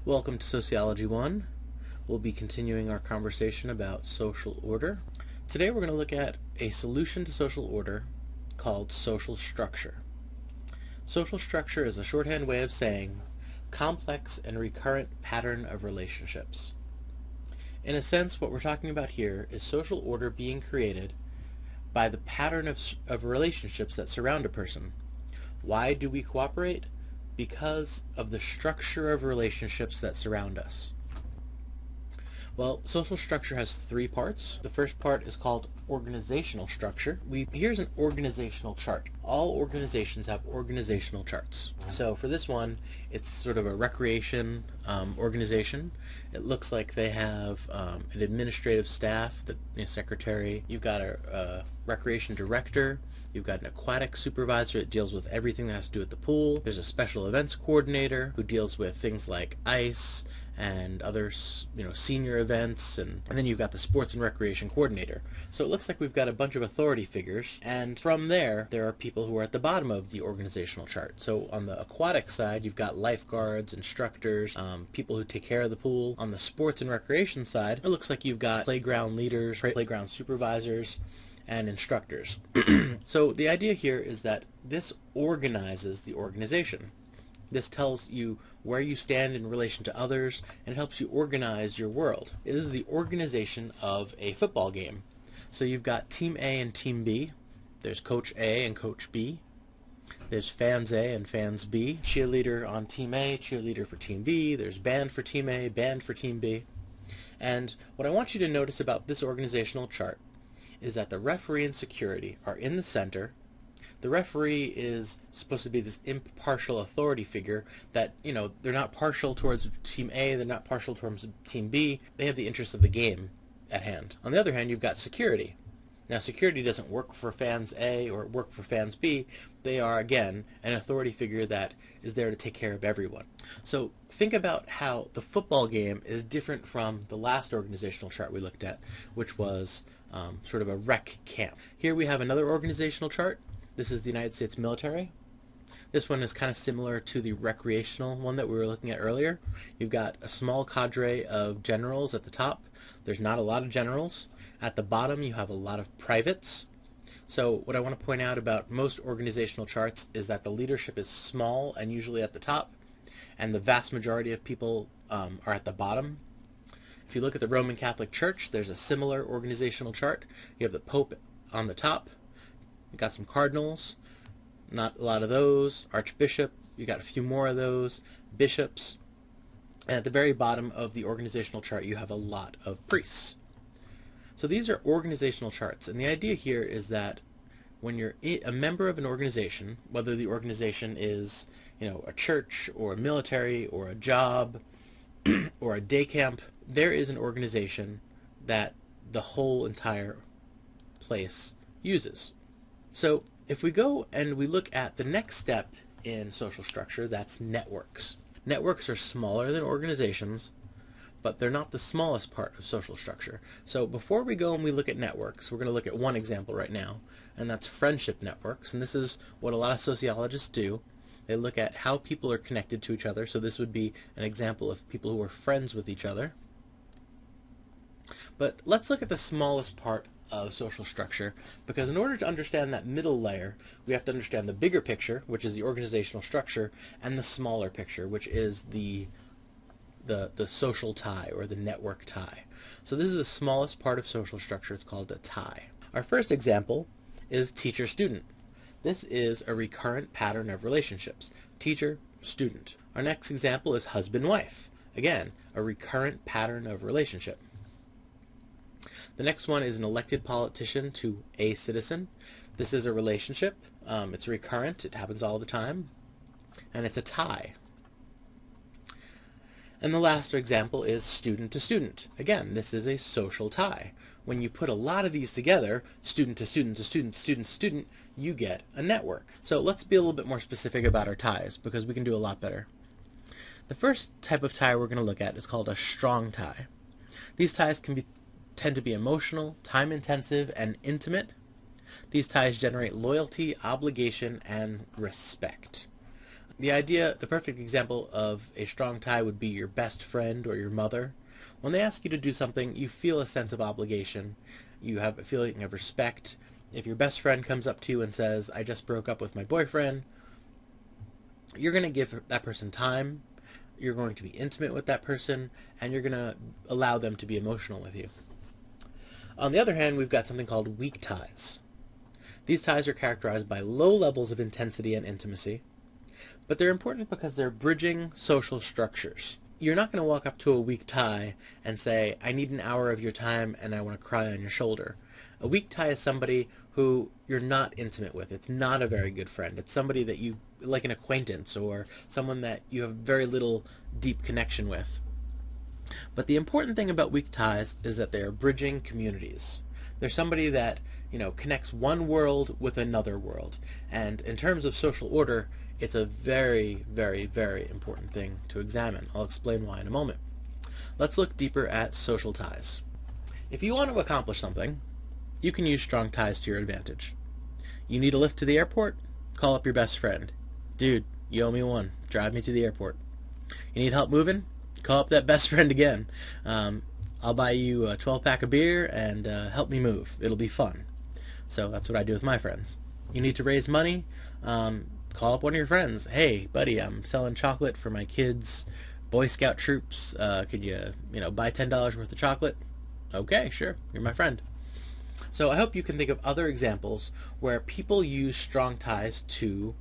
Welcome to Sociology 1. We'll be continuing our conversation about social order. Today we're going to look at a solution to social order called social structure. Social structure is a shorthand way of saying complex and recurrent pattern of relationships. In a sense, what we're talking about here is social order being created by the pattern of relationships that surround a person. Why do we cooperate? Because of the structure of relationships that surround us. Well, social structure has three parts. The first part is called organizational structure. Here's an organizational chart. All organizations have organizational charts. So for this one, it's sort of a recreation organization. It looks like they have an administrative staff, the secretary. You've got a recreation director. You've got an aquatic supervisor that deals with everything that has to do with the pool. There's a special events coordinator who deals with things like ice and other senior events, and then you've got the sports and recreation coordinator. So it looks like we've got a bunch of authority figures, and from there are people who are at the bottom of the organizational chart. So on the aquatic side, you've got lifeguards, instructors, people who take care of the pool. On the sports and recreation side, it looks like you've got playground leaders, playground supervisors, and instructors. So the idea here is that this organizes the organization. This tells you where you stand in relation to others, and it helps you organize your world. This is the organization of a football game. So you've got Team A and Team B. There's Coach A and Coach B. There's Fans A and Fans B. Cheerleader on Team A, cheerleader for Team B. There's band for Team A, band for Team B. And what I want you to notice about this organizational chart is that the referee and security are in the center. The referee is supposed to be this impartial authority figure that, they're not partial towards Team A, they're not partial towards Team B. They have the interests of the game at hand. On the other hand, you've got security. Now, security doesn't work for Fans A or work for Fans B. They are, again, an authority figure that is there to take care of everyone. So think about how the football game is different from the last organizational chart we looked at, which was sort of a rec camp. Here we have another organizational chart. This is the United States military. This one is kind of similar to the recreational one that we were looking at earlier. You've got a small cadre of generals at the top. There's not a lot of generals. At the bottom, you have a lot of privates. So what I want to point out about most organizational charts is that the leadership is small and usually at the top, and the vast majority of people are at the bottom. If you look at the Roman Catholic Church, there's a similar organizational chart. You have the Pope on the top. You've got some cardinals, not a lot of those. Archbishop, you got a few more of those. Bishops. And at the very bottom of the organizational chart, you have a lot of priests. So these are organizational charts, and the idea here is that when you're a member of an organization, whether the organization is, a church or a military or a job or a day camp, there is an organization that the whole entire place uses. So if we go and we look at the next step in social structure, that's networks. Networks are smaller than organizations, but they're not the smallest part of social structure. So before we go and we look at networks, we're going to look at one example right now, and that's friendship networks. And this is what a lot of sociologists do. They look at how people are connected to each other. So this would be an example of people who are friends with each other. But let's look at the smallest part of social structure, because in order to understand that middle layer, we have to understand the bigger picture, which is the organizational structure, and the smaller picture, which is the social tie or the network tie. So this is the smallest part of social structure. It's called a tie. Our first example is teacher-student. This is a recurrent pattern of relationships. Teacher-student. Our next example is husband-wife. Again, a recurrent pattern of relationship. The next one is an elected politician to a citizen. This is a relationship. It's recurrent. It happens all the time. And it's a tie. And the last example is student to student. Again, this is a social tie. When you put a lot of these together, student to student to student, student to student, you get a network. So let's be a little bit more specific about our ties, because we can do a lot better. The first type of tie we're going to look at is called a strong tie. These ties tend to be emotional, time-intensive, and intimate. These ties generate loyalty, obligation, and respect. The perfect example of a strong tie would be your best friend or your mother. When they ask you to do something, you feel a sense of obligation. You have a feeling of respect. If your best friend comes up to you and says, I just broke up with my boyfriend, you're going to give that person time. You're going to be intimate with that person, and you're going to allow them to be emotional with you. On the other hand, we've got something called weak ties. These ties are characterized by low levels of intensity and intimacy, but they're important because they're bridging social structures. You're not going to walk up to a weak tie and say, I need an hour of your time and I want to cry on your shoulder. A weak tie is somebody who you're not intimate with. It's not a very good friend. It's somebody that you, like an acquaintance or someone that you have very little deep connection with. But the important thing about weak ties is that they are bridging communities. They're somebody that, connects one world with another world. And in terms of social order, it's a very, very, very important thing to examine. I'll explain why in a moment. Let's look deeper at social ties. If you want to accomplish something, you can use strong ties to your advantage. You need a lift to the airport? Call up your best friend. Dude, you owe me one. Drive me to the airport. You need help moving? Call up that best friend again. I'll buy you a 12-pack of beer and help me move. It'll be fun. So that's what I do with my friends. You need to raise money? Call up one of your friends. Hey, buddy, I'm selling chocolate for my kids' Boy Scout troops. Could you, buy $10 worth of chocolate? Okay, sure. You're my friend. So I hope you can think of other examples where people use strong ties to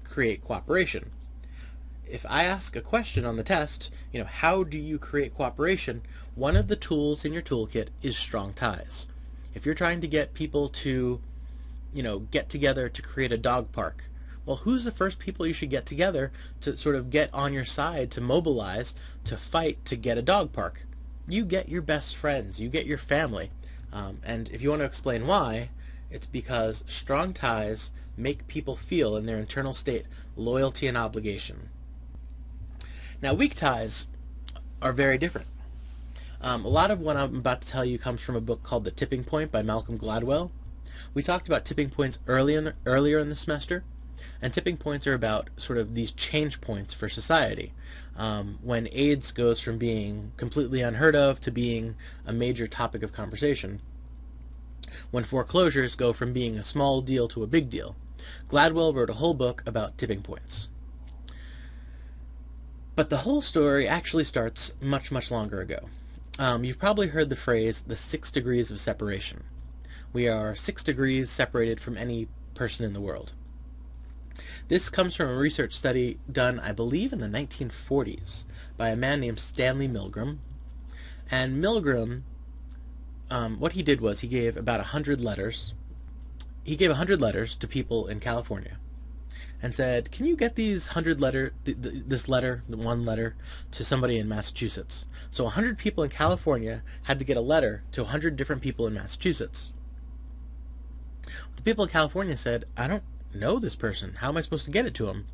create cooperation. If I ask a question on the test, how do you create cooperation? One of the tools in your toolkit is strong ties. If you're trying to get people to, get together to create a dog park, well, who's the first people you should get together to sort of get on your side, to mobilize, to fight, to get a dog park? You get your best friends. You get your family. And if you want to explain why, it's because strong ties make people feel in their internal state loyalty and obligation. Now, weak ties are very different. A lot of what I'm about to tell you comes from a book called The Tipping Point by Malcolm Gladwell. We talked about tipping points earlier in the semester, and tipping points are about sort of these change points for society. When AIDS goes from being completely unheard of to being a major topic of conversation. When foreclosures go from being a small deal to a big deal. Gladwell wrote a whole book about tipping points. But the whole story actually starts much, much longer ago. You've probably heard the phrase, the 6 degrees of separation. We are 6 degrees separated from any person in the world. This comes from a research study done, I believe, in the 1940s by a man named Stanley Milgram. And Milgram, what he did was he gave about 100 letters. He gave 100 letters to people in California and said, can you get these 100 one letter, to somebody in Massachusetts? So 100 people in California had to get a letter to 100 different people in Massachusetts. The people in California said, I don't know this person. How am I supposed to get it to him?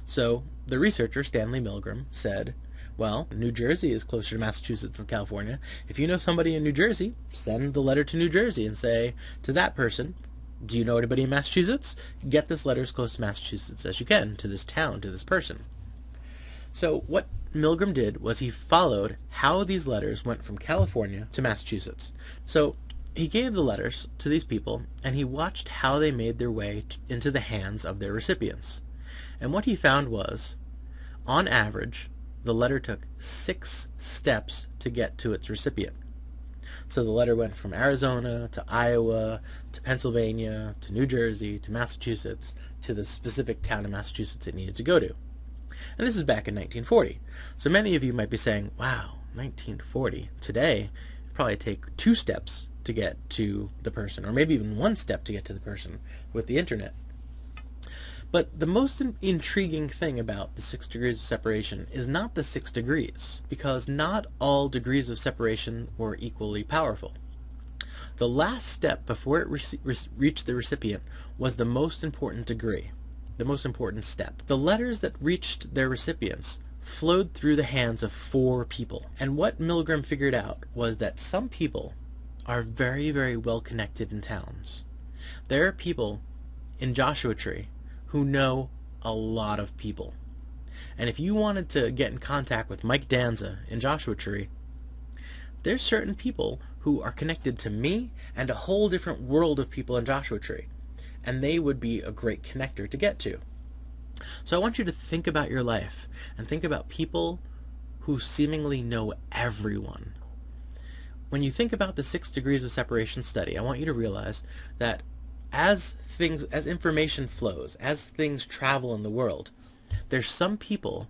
So the researcher, Stanley Milgram, said, well, New Jersey is closer to Massachusetts than California. If you know somebody in New Jersey, send the letter to New Jersey and say to that person, do you know anybody in Massachusetts? Get this letter as close to Massachusetts as you can, to this town, to this person. So what Milgram did was he followed how these letters went from California to Massachusetts. So he gave the letters to these people, and he watched how they made their way into the hands of their recipients. And what he found was, on average, the letter took 6 steps to get to its recipient. So the letter went from Arizona to Iowa to Pennsylvania to New Jersey to Massachusetts to the specific town in Massachusetts it needed to go to. And this is back in 1940. So many of you might be saying, wow, 1940. Today, it'd probably take 2 steps to get to the person, or maybe even 1 step to get to the person with the internet. But the most intriguing thing about the 6 degrees of separation is not the 6 degrees, because not all degrees of separation were equally powerful. The last step before it reached the recipient was the most important degree, the most important step. The letters that reached their recipients flowed through the hands of 4 people. And what Milgram figured out was that some people are very, very well connected in towns. There are people in Joshua Tree who know a lot of people. And if you wanted to get in contact with Mike Danza in Joshua Tree, there's certain people who are connected to me and a whole different world of people in Joshua Tree, and they would be a great connector to get to. So I want you to think about your life and think about people who seemingly know everyone. When you think about the 6 degrees of separation study, I want you to realize that as information flows, as things travel in the world, there's some people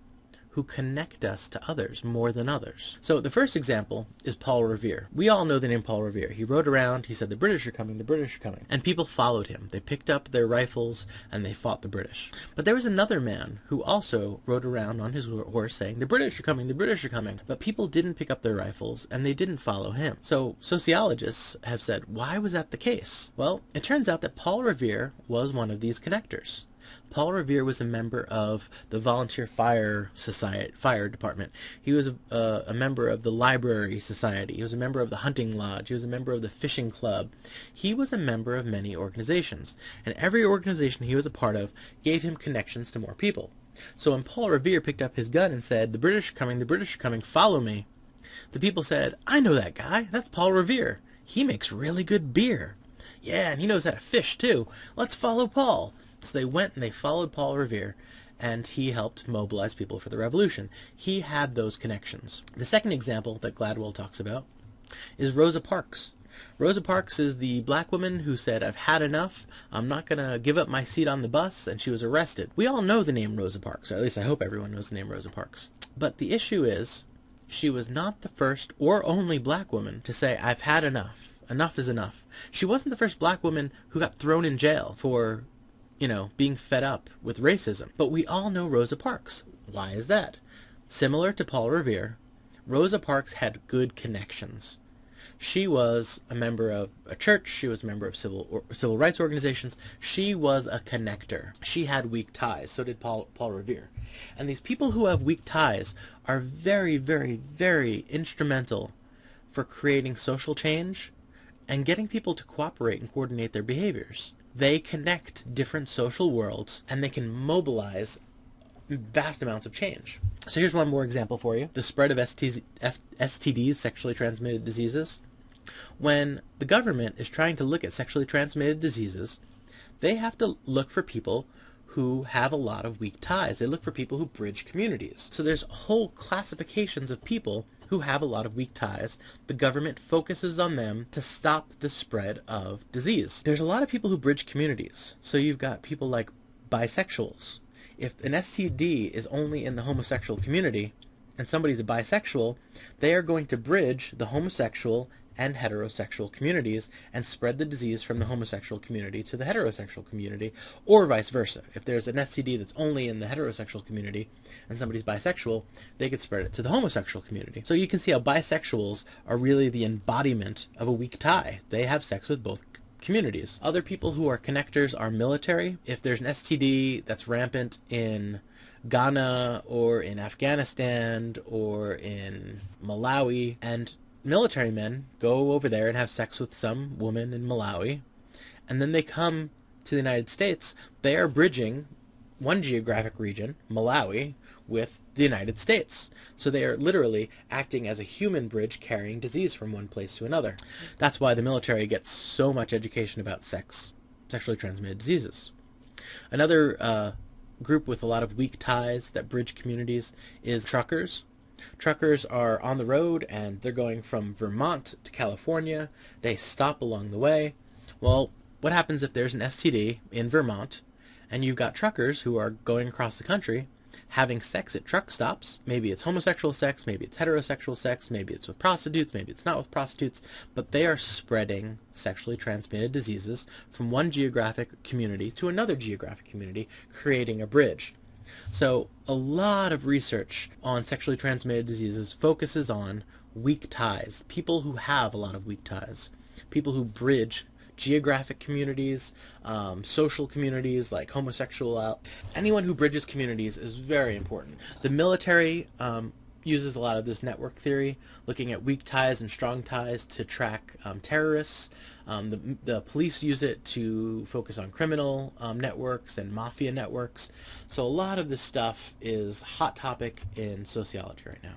who connect us to others more than others. So the first example is Paul Revere. We all know the name Paul Revere. He rode around, he said, "The British are coming, the British are coming." And people followed him. They picked up their rifles and they fought the British. But there was another man who also rode around on his horse saying, "The British are coming, the British are coming." But people didn't pick up their rifles and they didn't follow him. So sociologists have said, why was that the case? Well, it turns out that Paul Revere was one of these connectors. Paul Revere was a member of the Volunteer Fire Department. He was a member of the Library Society. He was a member of the Hunting Lodge. He was a member of the Fishing Club. He was a member of many organizations. And every organization he was a part of gave him connections to more people. So when Paul Revere picked up his gun and said, "The British are coming, the British are coming, follow me," the people said, "I know that guy. That's Paul Revere. He makes really good beer. Yeah, and he knows how to fish too. Let's follow Paul." So they went and they followed Paul Revere, and he helped mobilize people for the revolution. He had those connections. The second example that Gladwell talks about is Rosa Parks. Rosa Parks is the black woman who said, "I've had enough. I'm not going to give up my seat on the bus," and she was arrested. We all know the name Rosa Parks, or at least I hope everyone knows the name Rosa Parks. But the issue is, she was not the first or only black woman to say, "I've had enough. Enough is enough." She wasn't the first black woman who got thrown in jail for being fed up with racism. But we all know Rosa Parks. Why is that? Similar to Paul Revere, Rosa Parks had good connections. She was a member of a church. She was a member of civil rights organizations. She was a connector. She had weak ties. So did Paul Revere. And these people who have weak ties are very, very, very instrumental for creating social change and getting people to cooperate and coordinate their behaviors. They connect different social worlds, and they can mobilize vast amounts of change. So here's one more example for you. The spread of STDs, sexually transmitted diseases. When the government is trying to look at sexually transmitted diseases, they have to look for people who have a lot of weak ties. They look for people who bridge communities. So there's whole classifications of people who have a lot of weak ties. The government focuses on them to stop the spread of disease. There's a lot of people who bridge communities. So you've got people like bisexuals. If an STD is only in the homosexual community and somebody's a bisexual, they are going to bridge the homosexual and heterosexual communities and spread the disease from the homosexual community to the heterosexual community, or vice versa. If there's an STD that's only in the heterosexual community and somebody's bisexual, they could spread it to the homosexual community. So you can see how bisexuals are really the embodiment of a weak tie. They have sex with both communities. Other people who are connectors are military. If there's an STD that's rampant in Ghana or in Afghanistan or in Malawi, and military men go over there and have sex with some woman in Malawi, and then they come to the United States, they are bridging one geographic region, Malawi, with the United States. So they are literally acting as a human bridge carrying disease from one place to another. That's why the military gets so much education about sexually transmitted diseases. Another group with a lot of weak ties that bridge communities is truckers. Truckers are on the road and they're going from Vermont to California. They stop along the way. Well, what happens if there's an STD in Vermont and you've got truckers who are going across the country having sex at truck stops? Maybe it's homosexual sex, maybe it's heterosexual sex, maybe it's with prostitutes, maybe it's not with prostitutes, but they are spreading sexually transmitted diseases from one geographic community to another geographic community, creating a bridge. So a lot of research on sexually transmitted diseases focuses on weak ties, people who have a lot of weak ties, people who bridge geographic communities, social communities like homosexual. Anyone who bridges communities is very important. The military uses a lot of this network theory, looking at weak ties and strong ties to track terrorists. The police use it to focus on criminal networks and mafia networks. So a lot of this stuff is hot topic in sociology right now.